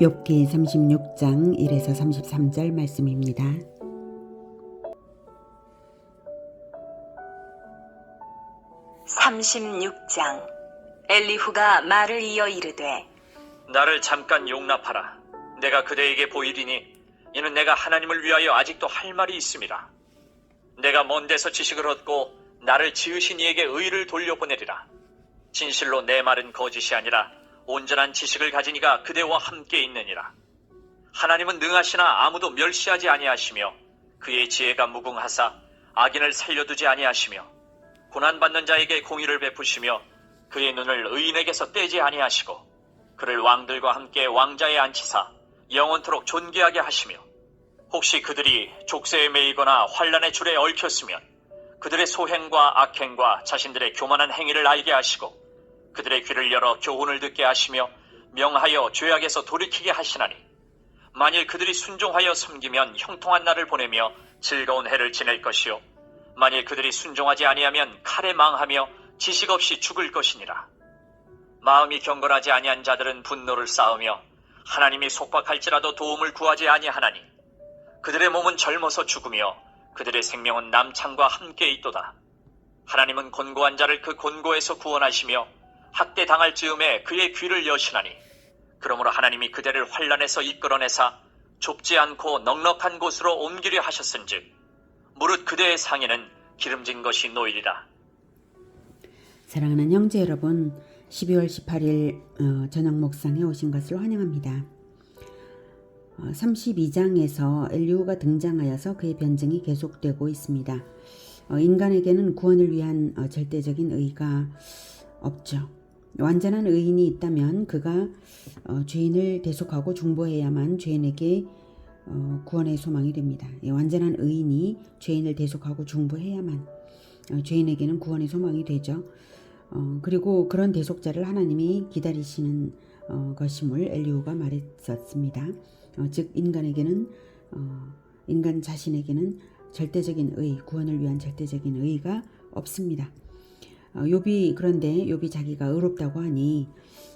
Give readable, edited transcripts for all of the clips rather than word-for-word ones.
욥기 36장 1에서 33절 말씀입니다. (36장) 엘리후가 말을 이어 이르되 나를 잠깐 용납하라. 내가 그대에게 보이리니 이는 내가 하나님을 위하여 아직도 할 말이 있음이라. 내가 먼 데서 지식을 얻고 나를 지으신 이에게 의를 돌려보내리라. 진실로 내 말은 거짓이 아니라 온전한 지식을 가진 이가 그대와 함께 있느니라. 하나님은 능하시나 아무도 멸시하지 아니하시며 그의 지혜가 무궁하사 악인을 살려두지 아니하시며 고난받는 자에게 공의를 베푸시며 그의 눈을 의인에게서 떼지 아니하시고 그를 왕들과 함께 왕자에 앉히사 영원토록 존귀하게 하시며 혹시 그들이 족쇄에 매이거나 환난의 줄에 얽혔으면 그들의 소행과 악행과 자신들의 교만한 행위를 알게 하시고 그들의 귀를 열어 교훈을 듣게 하시며 명하여 죄악에서 돌이키게 하시나니 만일 그들이 순종하여 섬기면 형통한 날을 보내며 즐거운 해를 지낼 것이요 만일 그들이 순종하지 아니하면 칼에 망하며 지식 없이 죽을 것이니라. 마음이 경건하지 아니한 자들은 분노를 쌓으며 하나님이 속박할지라도 도움을 구하지 아니하나니 그들의 몸은 젊어서 죽으며 그들의 생명은 남창과 함께 있도다. 하나님은 곤고한 자를 그 곤고에서 구원하시며 학대 당할 즈음에 그의 귀를 여시나니 그러므로 하나님이 그대를 환난에서 이끌어내사 좁지 않고 넉넉한 곳으로 옮기려 하셨은즉 무릇 그대의 상에는 기름진 것이 놓이리라. 사랑하는 형제 여러분, 12월 18일 저녁 목상에 오신 것을 환영합니다. 32장에서 엘리후가 등장하여서 그의 변증이 계속되고 있습니다. 인간에게는 구원을 위한 절대적인 의가 없죠. 완전한 의인이 있다면 그가 죄인을 대속하고 중보해야만 죄인에게 구원의 소망이 됩니다. 완전한 의인이 죄인을 대속하고 중보해야만 죄인에게는 구원의 소망이 되죠. 그리고 그런 대속자를 하나님이 기다리시는 것임을 엘리후가 말했었습니다. 즉 인간에게는 인간 자신에게는 절대적인 의, 구원을 위한 절대적인 의가 없습니다. 그런데 욥이 자기가 의롭다고 하니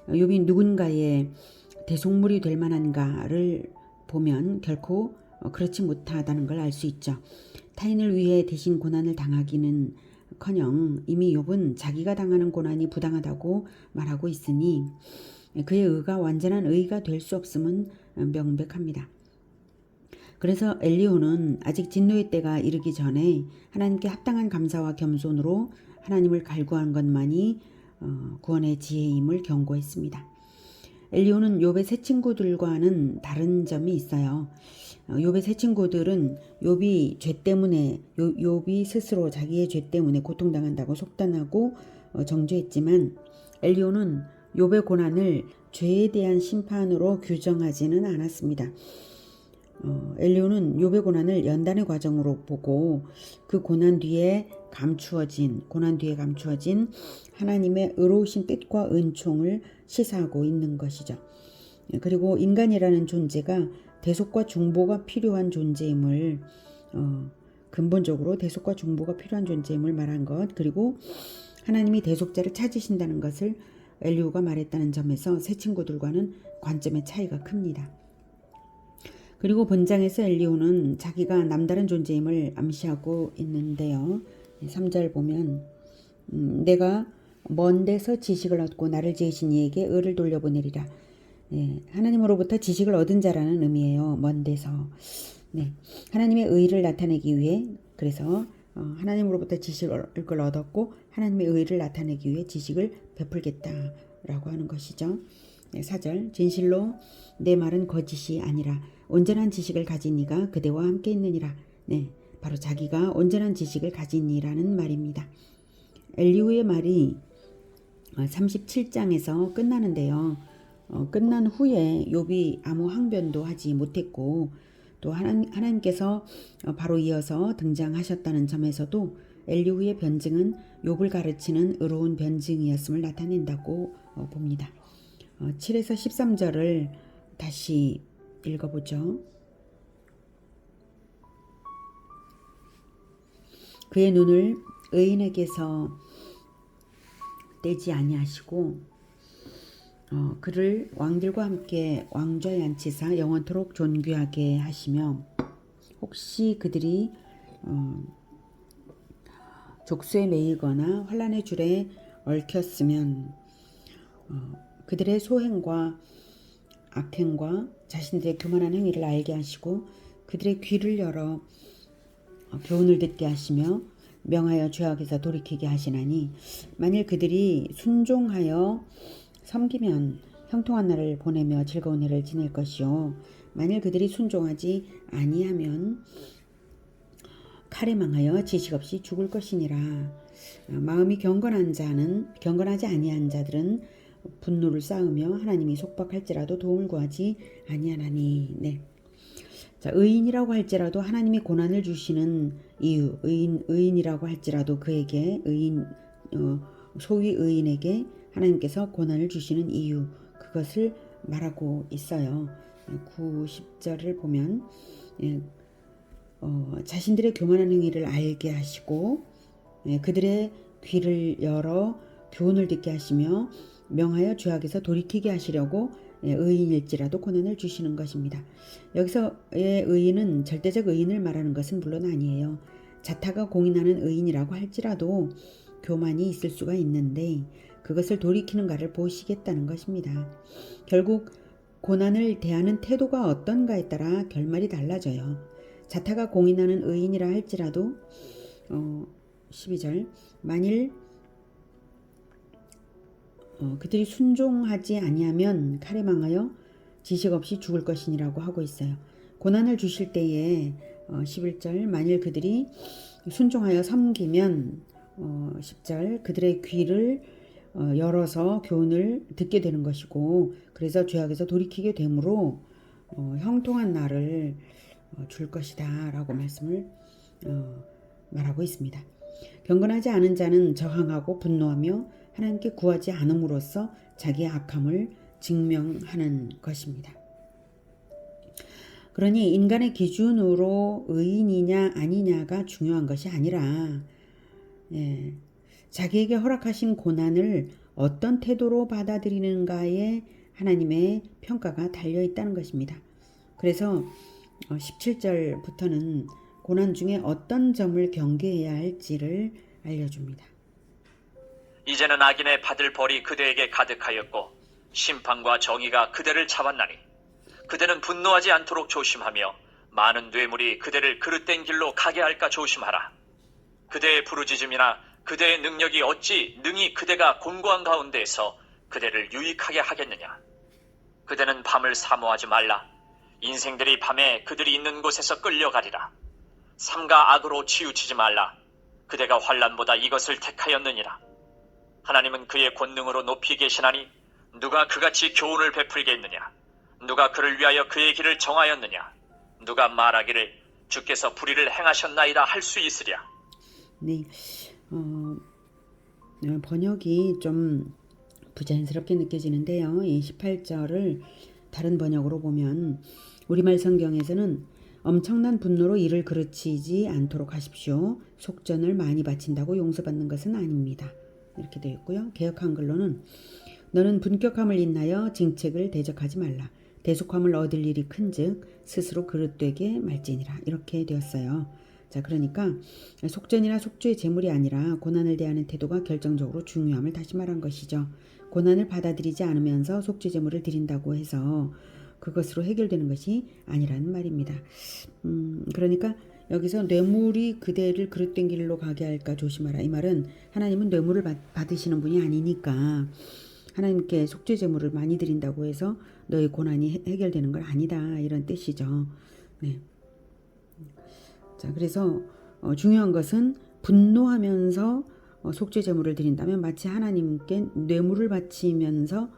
욥이 누군가의 대속물이 될 만한가를 보면 결코 그렇지 못하다는 걸 알 수 있죠. 타인을 위해 대신 고난을 당하기는커녕 이미 욥은 자기가 당하는 고난이 부당하다고 말하고 있으니 그의 의가 완전한 의가 될 수 없음은 명백합니다. 그래서 엘리후는 아직 진노의 때가 이르기 전에 하나님께 합당한 감사와 겸손으로 하나님을 갈구한 것만이 구원의 지혜임을 경고했습니다. 엘리후는 욥의 세 친구들과는 다른 점이 있어요. 욥의 세 친구들은 욥이 죄 때문에 욥이 스스로 자기의 죄 때문에 고통당한다고 속단하고 정죄했지만 엘리후는 욥의 고난을 죄에 대한 심판으로 규정하지는 않았습니다. 엘리후는 욥의 고난을 연단의 과정으로 보고 그 고난 뒤에 감추어진 하나님의 의로우신 뜻과 은총을 시사하고 있는 것이죠. 그리고 인간이라는 존재가 대속과 중보가 필요한 존재임을 근본적으로 대속과 중보가 필요한 존재임을 말한 것, 그리고 하나님이 대속자를 찾으신다는 것을 엘리후가 말했다는 점에서 세 친구들과는 관점의 차이가 큽니다. 그리고 본장에서 엘리후는 자기가 남다른 존재임을 암시하고 있는데요. 3절 보면 내가 먼 데서 지식을 얻고 나를 지으신 이에게 의를 돌려보내리라. 하나님으로부터 지식을 얻은 자라는 의미예요. 먼 데서. 하나님의 의를 나타내기 위해, 그래서 하나님으로부터 지식을 얻었고 하나님의 의를 나타내기 위해 지식을 베풀겠다라고 하는 것이죠. 4절 진실로 내 말은 거짓이 아니라 온전한 지식을 가진 이가 그대와 함께 있느니라. 바로 자기가 온전한 지식을 가진 이라는 말입니다. 엘리후의 말이 37장에서 끝나는데요. 끝난 후에 욥이 아무 항변도 하지 못했고 또 하나님께서 바로 이어서 등장하셨다는 점에서도 엘리후의 변증은 욥을 가르치는 의로운 변증이었음을 나타낸다고 봅니다. 7에서 13절을 다시 읽어보죠. 그의 눈을 의인에게서 떼지 아니하시고 그를 왕들과 함께 왕좌에 앉히사 영원토록 존귀하게 하시며 혹시 그들이 족수에 매이거나 환란의 줄에 얽혔으면 그들의 소행과 악행과 자신들의 교만한 행위를 알게 하시고 그들의 귀를 열어 교훈을 듣게 하시며 명하여 죄악에서 돌이키게 하시나니 만일 그들이 순종하여 섬기면 형통한 날을 보내며 즐거운 해를 지낼 것이요 만일 그들이 순종하지 아니하면 칼에 망하여 지식 없이 죽을 것이니라. 마음이 경건하지 아니한 자들은 분노를 쌓으며 하나님이 속박할지라도 도움을 구하지 아니하나니. 네. 자, 의인이라고 할지라도 하나님이 고난을 주시는 이유, 의인이라고 할지라도 그에게 소위 의인에게 하나님께서 고난을 주시는 이유, 그것을 말하고 있어요. 9, 10절을 보면 자신들의 교만한 행위를 알게 하시고 그들의 귀를 열어 교훈을 듣게 하시며 명하여 죄악에서 돌이키게 하시려고 의인일지라도 고난을 주시는 것입니다. 여기서의 의인은 절대적 의인을 말하는 것은 물론 아니에요. 자타가 공인하는 의인이라고 할지라도 교만이 있을 수가 있는데 그것을 돌이키는가를 보시겠다는 것입니다. 결국 고난을 대하는 태도가 어떤가에 따라 결말이 달라져요. 자타가 공인하는 의인이라 할지라도 12절 만일 그들이 순종하지 아니하면 칼에 망하여 지식 없이 죽을 것이니라고 하고 있어요. 고난을 주실 때에 11절 만일 그들이 순종하여 섬기면 10절 그들의 귀를 열어서 교훈을 듣게 되는 것이고 그래서 죄악에서 돌이키게 되므로 형통한 날을 줄 것이다 라고 말씀을 말하고 있습니다. 경건하지 않은 자는 저항하고 분노하며 하나님께 구하지 않음으로써 자기의 악함을 증명하는 것입니다. 그러니 인간의 기준으로 의인이냐 아니냐가 중요한 것이 아니라 자기에게 허락하신 고난을 어떤 태도로 받아들이는가에 하나님의 평가가 달려있다는 것입니다. 그래서 17절부터는 고난 중에 어떤 점을 경계해야 할지를 알려줍니다. 이제는 악인의 받을 벌이 그대에게 가득하였고 심판과 정의가 그대를 잡았나니 그대는 분노하지 않도록 조심하며 많은 뇌물이 그대를 그릇된 길로 가게 할까 조심하라. 그대의 부르짖음이나 그대의 능력이 어찌 능히 그대가 곤고한 가운데에서 그대를 유익하게 하겠느냐. 그대는 밤을 사모하지 말라. 인생들이 밤에 그들이 있는 곳에서 끌려가리라. 삼가 악으로 치우치지 말라. 그대가 환난보다 이것을 택하였느니라. 하나님은 그의 권능으로 높이 계시나니 누가 그같이 교훈을 베풀겠느냐. 누가 그를 위하여 그의 길을 정하였느냐. 누가 말하기를 주께서 불의를 행하셨나이다 할 수 있으랴. 네, 번역이 좀 부자연스럽게 느껴지는데요. 이 18절을 다른 번역으로 보면 우리말 성경에서는 엄청난 분노로 이를 그르치지 않도록 하십시오. 속전을 많이 바친다고 용서받는 것은 아닙니다. 이렇게 되어 있고요. 개역 한글로는 너는 분격함을 인하여 징책을 대적하지 말라. 대속함을 얻을 일이 큰즉 스스로 그릇되게 말지니라. 이렇게 되었어요. 자, 그러니까 속전이나 속죄의 제물이 아니라 고난을 대하는 태도가 결정적으로 중요함을 다시 말한 것이죠. 고난을 받아들이지 않으면서 속죄 제물을 드린다고 해서 그것으로 해결되는 것이 아니라는 말입니다. 그러니까 여기서 뇌물이 그대를 그릇된 길로 가게 할까 조심하라. 이 말은 하나님은 뇌물을 받으시는 분이 아니니까 하나님께 속죄 제물을 많이 드린다고 해서 너의 고난이 해결되는 건 아니다. 이런 뜻이죠. 네. 자, 그래서 중요한 것은 분노하면서 속죄 제물을 드린다면 마치 하나님께 뇌물을 바치면서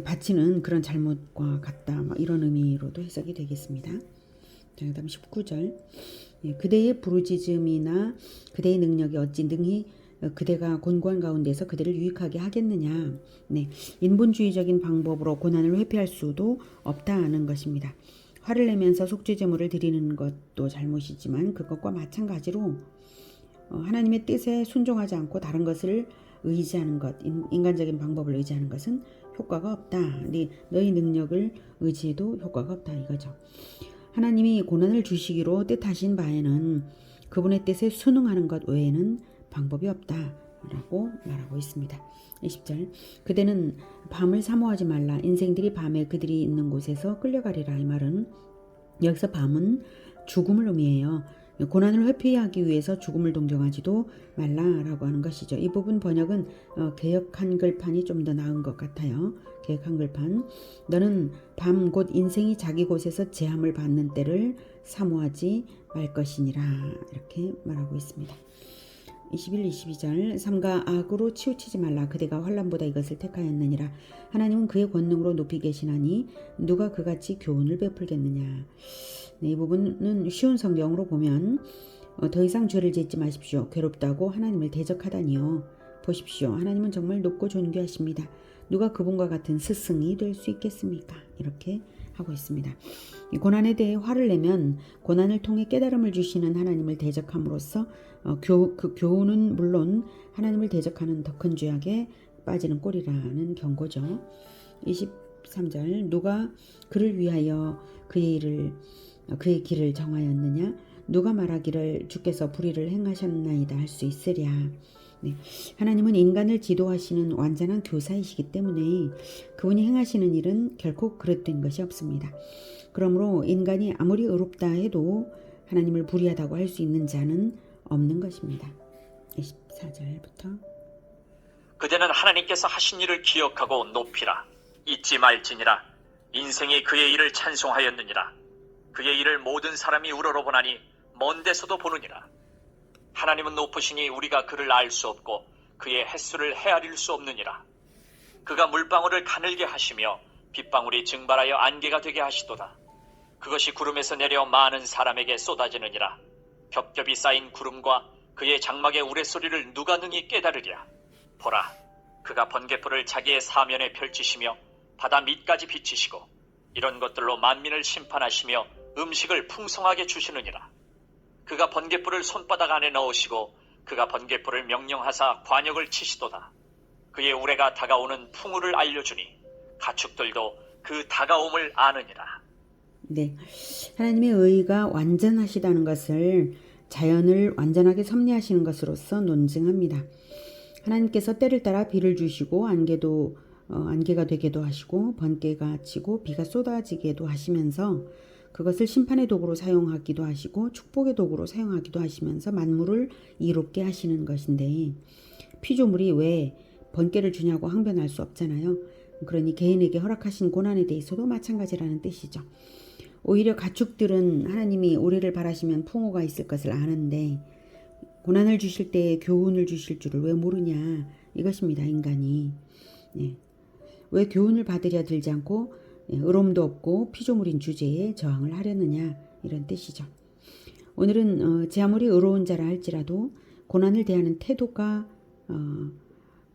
바치는 그런 잘못과 같다. 이런 의미로도 해석이 되겠습니다. 자, 그다음 19절. 그대의 부르짖음이나 그대의 능력이 어찌 능히 그대가 곤고한 가운데서 그대를 유익하게 하겠느냐. 네, 인본주의적인 방법으로 고난을 회피할 수도 없다는 것입니다. 화를 내면서 속죄 제물을 드리는 것도 잘못이지만 그것과 마찬가지로 하나님의 뜻에 순종하지 않고 다른 것을 의지하는 것, 인간적인 방법을 의지하는 것은 효과가 없다. 너희 능력을 의지해도 효과가 없다 이거죠. 하나님이 고난을 주시기로 뜻하신 바에는 그분의 뜻에 순응하는 것 외에는 방법이 없다 라고 말하고 있습니다. 20절 그대는 밤을 사모하지 말라. 인생들이 밤에 그들이 있는 곳에서 끌려가리라. 이 말은 여기서 밤은 죽음을 의미해요. 고난을 회피하기 위해서 죽음을 동정하지도 말라라고 하는 것이죠. 이 부분 번역은 개역 한글판이 좀 더 나은 것 같아요. 개역 한글판 너는 밤 곧 인생이 자기 곳에서 제함을 받는 때를 사모하지 말 것이니라 이렇게 말하고 있습니다. 21, 22절 삼가 악으로 치우치지 말라. 그대가 환난보다 이것을 택하였느니라. 하나님은 그의 권능으로 높이 계시나니 누가 그같이 교훈을 베풀겠느냐. 네, 이 부분은 쉬운 성경으로 보면 더 이상 죄를 짓지 마십시오. 괴롭다고 하나님을 대적하다니요. 보십시오. 하나님은 정말 높고 존귀하십니다. 누가 그분과 같은 스승이 될 수 있겠습니까? 이렇게 하고 있습니다. 이 고난에 대해 화를 내면 고난을 통해 깨달음을 주시는 하나님을 대적함으로써 그 교훈은 물론 하나님을 대적하는 더 큰 죄악에 빠지는 꼴이라는 경고죠. 23절 누가 그를 위하여 그의 길을 정하였느냐. 누가 말하기를 주께서 불의를 행하셨나이다 할 수 있으랴. 네. 하나님은 인간을 지도하시는 완전한 교사이시기 때문에 그분이 행하시는 일은 결코 그릇된 것이 없습니다. 그러므로 인간이 아무리 의롭다 해도 하나님을 불의하다고 할 수 있는 자는 없는 것입니다. 24절부터 그대는 하나님께서 하신 일을 기억하고 높이라. 잊지 말지니라. 인생이 그의 일을 찬송하였느니라. 그의 일을 모든 사람이 우러러보나니 먼 데서도 보느니라. 하나님은 높으시니 우리가 그를 알 수 없고 그의 햇수를 헤아릴 수 없느니라. 그가 물방울을 가늘게 하시며 빗방울이 증발하여 안개가 되게 하시도다. 그것이 구름에서 내려 많은 사람에게 쏟아지느니라. 겹겹이 쌓인 구름과 그의 장막의 우레소리를 누가 능히 깨달으랴. 보라, 그가 번갯불을 자기의 사면에 펼치시며 바다 밑까지 비치시고 이런 것들로 만민을 심판하시며 음식을 풍성하게 주시느니라. 그가 번갯불을 손바닥 안에 넣으시고 그가 번갯불을 명령하사 관역을 치시도다. 그의 우레가 다가오는 풍우를 알려주니 가축들도 그 다가옴을 아느니라. 네, 하나님의 의가 완전하시다는 것을 자연을 완전하게 섭리하시는 것으로서 논증합니다. 하나님께서 때를 따라 비를 주시고 안개가 되게도 하시고 번개가 치고 비가 쏟아지게도 하시면서 그것을 심판의 도구로 사용하기도 하시고 축복의 도구로 사용하기도 하시면서 만물을 이롭게 하시는 것인데 피조물이 왜 번개를 주냐고 항변할 수 없잖아요. 그러니 개인에게 허락하신 고난에 대해서도 마찬가지라는 뜻이죠. 오히려 가축들은 하나님이 우리를 바라시면 풍요가 있을 것을 아는데 고난을 주실 때 교훈을 주실 줄을 왜 모르냐 이것입니다. 인간이 왜 교훈을 받으려 들지 않고 의로움도 없고 피조물인 주제에 저항을 하려느냐 이런 뜻이죠. 오늘은 제 아무리 의로운 자라 할지라도 고난을 대하는 태도가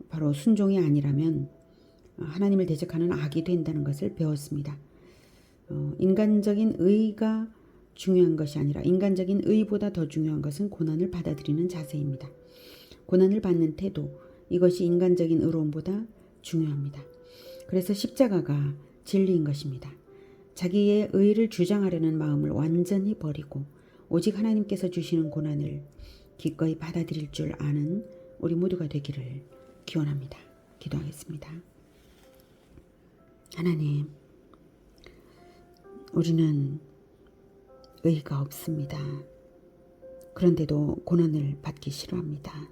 바로 순종이 아니라면 하나님을 대적하는 악이 된다는 것을 배웠습니다. 인간적인 의가 중요한 것이 아니라 인간적인 의보다 더 중요한 것은 고난을 받아들이는 자세입니다. 고난을 받는 태도, 이것이 인간적인 의로움보다 중요합니다. 그래서 십자가가 진리인 것입니다. 자기의 의를 주장하려는 마음을 완전히 버리고 오직 하나님께서 주시는 고난을 기꺼이 받아들일 줄 아는 우리 모두가 되기를 기원합니다. 기도하겠습니다. 하나님, 우리는 의가 없습니다. 그런데도 고난을 받기 싫어합니다.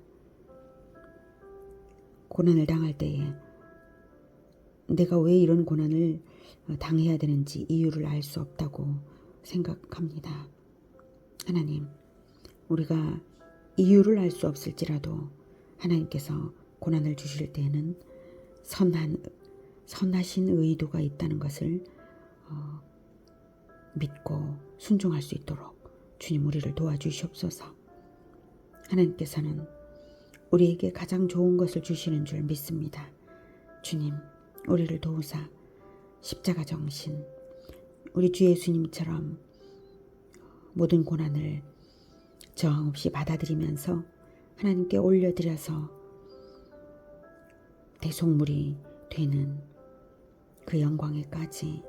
고난을 당할 때에 내가 왜 이런 고난을 당해야 되는지 이유를 알 수 없다고 생각합니다. 하나님, 우리가 이유를 알 수 없을지라도 하나님께서 고난을 주실 때에는 선하신 의도가 있다는 것을 믿고 순종할 수 있도록 주님 우리를 도와주시옵소서. 하나님께서는 우리에게 가장 좋은 것을 주시는 줄 믿습니다. 주님, 우리를 도우사 십자가 정신, 우리 주 예수님처럼 모든 고난을 저항 없이 받아들이면서 하나님께 올려드려서 대속물이 되는 그 영광에까지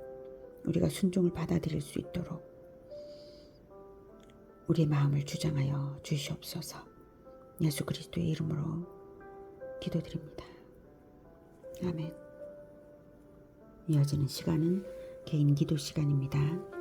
우리가 순종을 받아들일 수 있도록 우리의 마음을 주장하여 주시옵소서. 예수 그리스도의 이름으로 기도드립니다. 아멘. 이어지는 시간은 개인 기도 시간입니다.